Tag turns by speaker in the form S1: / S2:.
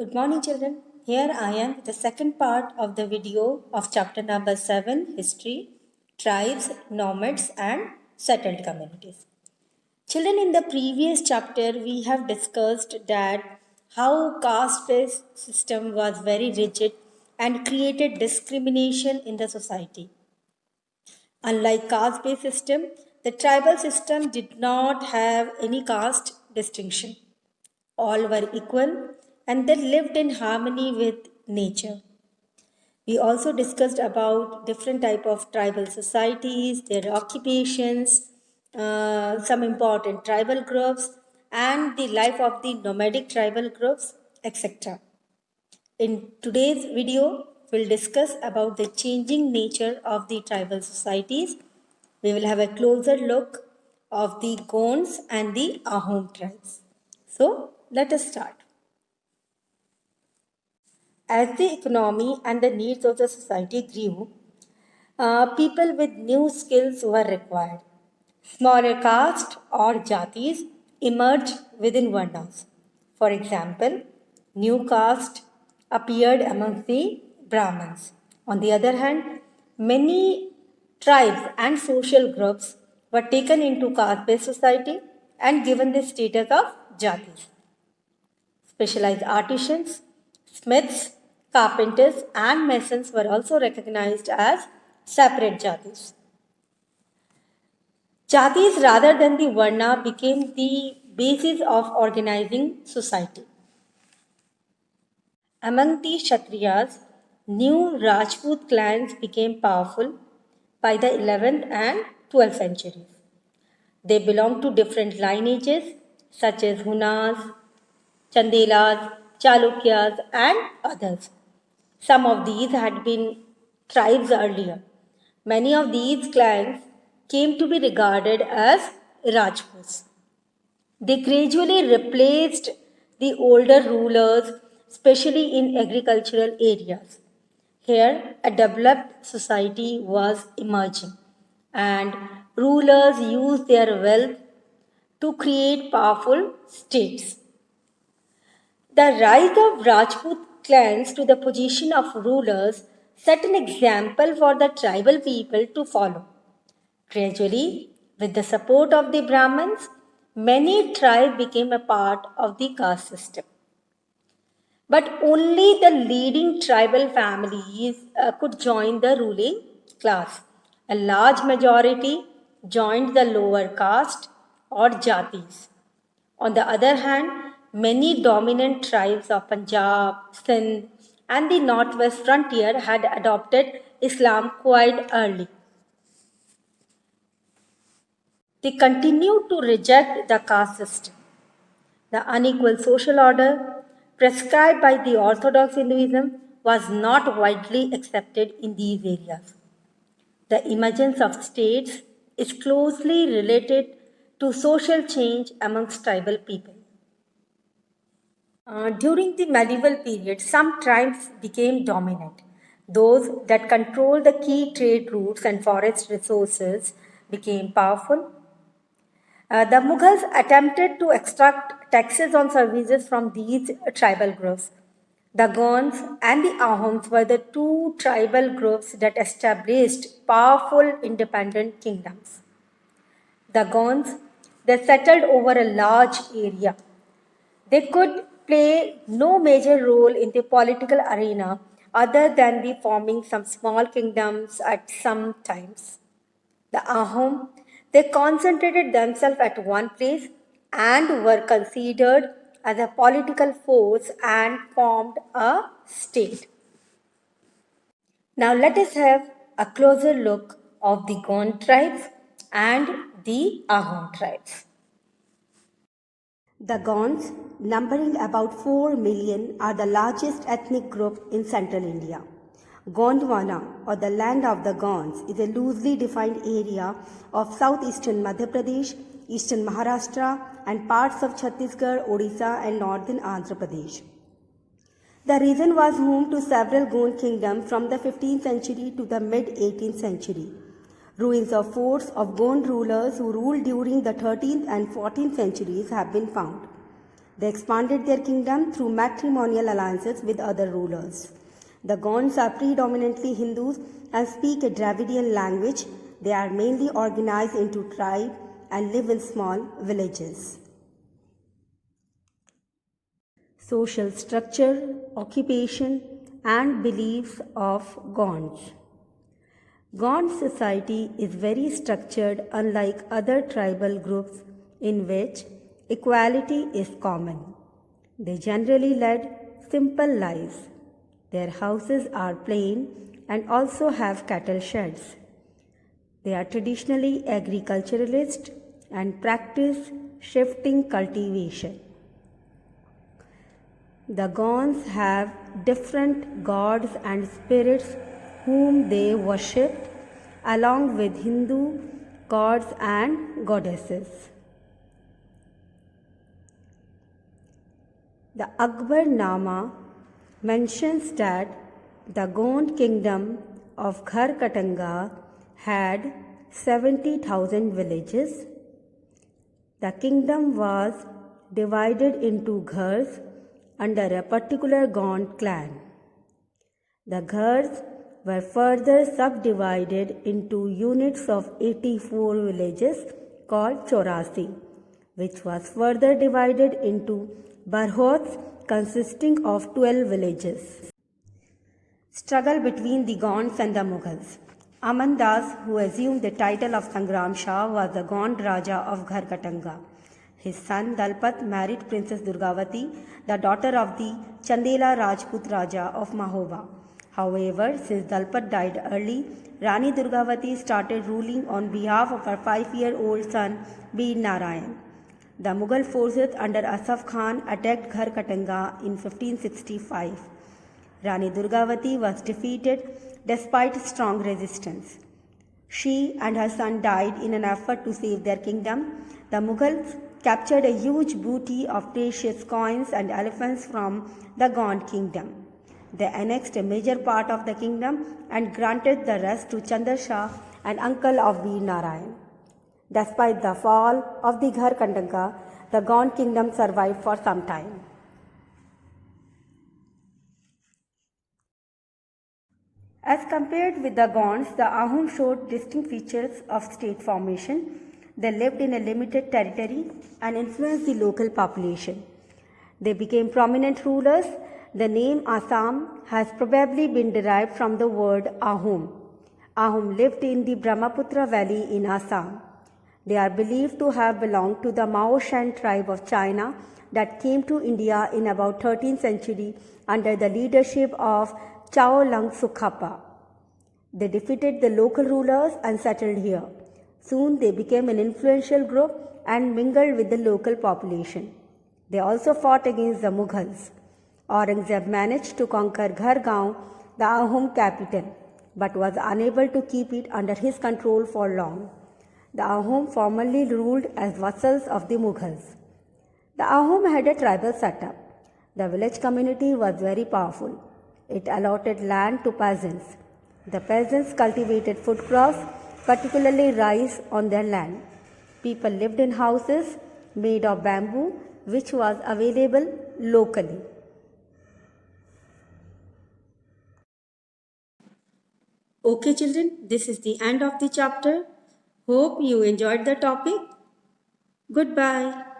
S1: Good morning, children. Here I am with the second part of the video of chapter number 7, History, Tribes, Nomads and Settled Communities. Children, in the previous chapter, we have discussed that how caste-based system was very rigid and created discrimination in the society. Unlike caste-based system, the tribal system did not have any caste distinction. All were equal and they lived in harmony with nature. We also discussed about different type of tribal societies, their occupations, some important tribal groups, and the life of the nomadic tribal groups, etc. In today's video, we'll discuss about the changing nature of the tribal societies. We will have a closer look of the Gonds and the Ahom tribes. So, let us start. As the economy and the needs of the society grew, people with new skills were required. Smaller castes or jatis emerged within Varnas. For example, new caste appeared amongst the Brahmins. On the other hand, many tribes and social groups were taken into caste-based society and given the status of jatis. Specialized artisans, smiths, carpenters, and masons were also recognized as separate jatis. Jatis, rather than the Varna, became the basis of organizing society. Among the Kshatriyas, new Rajput clans became powerful by the 11th and 12th centuries. They belonged to different lineages such as Hunas, Chandelas, Chalukyas, and others. Some of these had been tribes earlier. Many of these clans came to be regarded as Rajputs. They gradually replaced the older rulers, especially in agricultural areas. Here, a developed society was emerging, and rulers used their wealth to create powerful states. The rise of Rajput clans to the position of rulers set an example for the tribal people to follow. Gradually, with the support of the Brahmins, many tribes became a part of the caste system. But only the leading tribal families could join the ruling class. A large majority joined the lower caste or jatis. On the other hand, many dominant tribes of Punjab, Sindh, and the northwest frontier had adopted Islam quite early. They continued to reject the caste system. The unequal social order prescribed by the Orthodox Hinduism was not widely accepted in these areas. The emergence of states is closely related to social change amongst tribal people. During the medieval period, some tribes became dominant. Those that controlled the key trade routes and forest resources became powerful. The Mughals attempted to extract taxes on services from these tribal groups. The Gonds and the Ahoms were the two tribal groups that established powerful independent kingdoms. The Gonds, they settled over a large area. They could play no major role in the political arena other than the forming some small kingdoms at some times. The Ahom, they concentrated themselves at one place and were considered as a political force and formed a state. Now let us have a closer look of the Gond tribes and the Ahom tribes. The Gonds, numbering about 4 million, are the largest ethnic group in central India. Gondwana, or the land of the Gonds, is a loosely defined area of southeastern Madhya Pradesh, eastern Maharashtra, and parts of Chhattisgarh, Odisha, and northern Andhra Pradesh. The region was home to several Gond kingdoms from the 15th century to the mid-18th century. Ruins of forts of Gond rulers who ruled during the 13th and 14th centuries have been found. They expanded their kingdom through matrimonial alliances with other rulers. The Gonds are predominantly Hindus and speak a Dravidian language. They are mainly organized into tribes and live in small villages. Social structure, occupation, and beliefs of Gonds. Gond society is very structured, unlike other tribal groups in which equality is common. They generally led simple lives. Their houses are plain and also have cattle sheds. They are traditionally agriculturalist and practice shifting cultivation. The Gonds have different gods and spirits whom they worship, along with Hindu gods and goddesses. The Akbarnama mentions that the Gond kingdom of Gharkatanga had 70,000 villages. The kingdom was divided into ghars under a particular Gond clan. The ghars were further subdivided into units of 84 villages called Chorasi, which was further divided into barhots consisting of 12 villages. Struggle between the Gonds and the Mughals. Aman Das, who assumed the title of Sangram Shah, was the Gond Raja of Gharkatanga. His son Dalpat married Princess Durgavati, the daughter of the Chandela Rajput Raja of Mahova. However, since Dalpat died early, Rani Durgavati started ruling on behalf of her 5-year-old son Bir Narayan. The Mughal forces under Asaf Khan attacked Gharkatanga in 1565. Rani Durgavati was defeated despite strong resistance. She and her son died in an effort to save their kingdom. The Mughals captured a huge booty of precious coins and elephants from the Gond kingdom. They annexed a major part of the kingdom and granted the rest to Chandar Shah, an uncle of Bir Narayan. Despite the fall of the Gharkatanga, the Gond kingdom survived for some time. As compared with the Gonds, the Ahom showed distinct features of state formation. They lived in a limited territory and influenced the local population. They became prominent rulers. The name Assam has probably been derived from the word Ahom. Ahom lived in the Brahmaputra valley in Assam. They are believed to have belonged to the Mao Shan tribe of China that came to India in about 13th century under the leadership of Chao Lang Sukhapa. They defeated the local rulers and settled here. Soon they became an influential group and mingled with the local population. They also fought against the Mughals. Aurangzeb managed to conquer Ghargaon, the Ahom capital, but was unable to keep it under his control for long. The Ahom formerly ruled as vassals of the Mughals. The Ahom had a tribal setup. The village community was very powerful. It allotted land to peasants. The peasants cultivated food crops, particularly rice, on their land. People lived in houses made of bamboo, which was available locally. Okay, children, this is the end of the chapter. Hope you enjoyed the topic. Goodbye.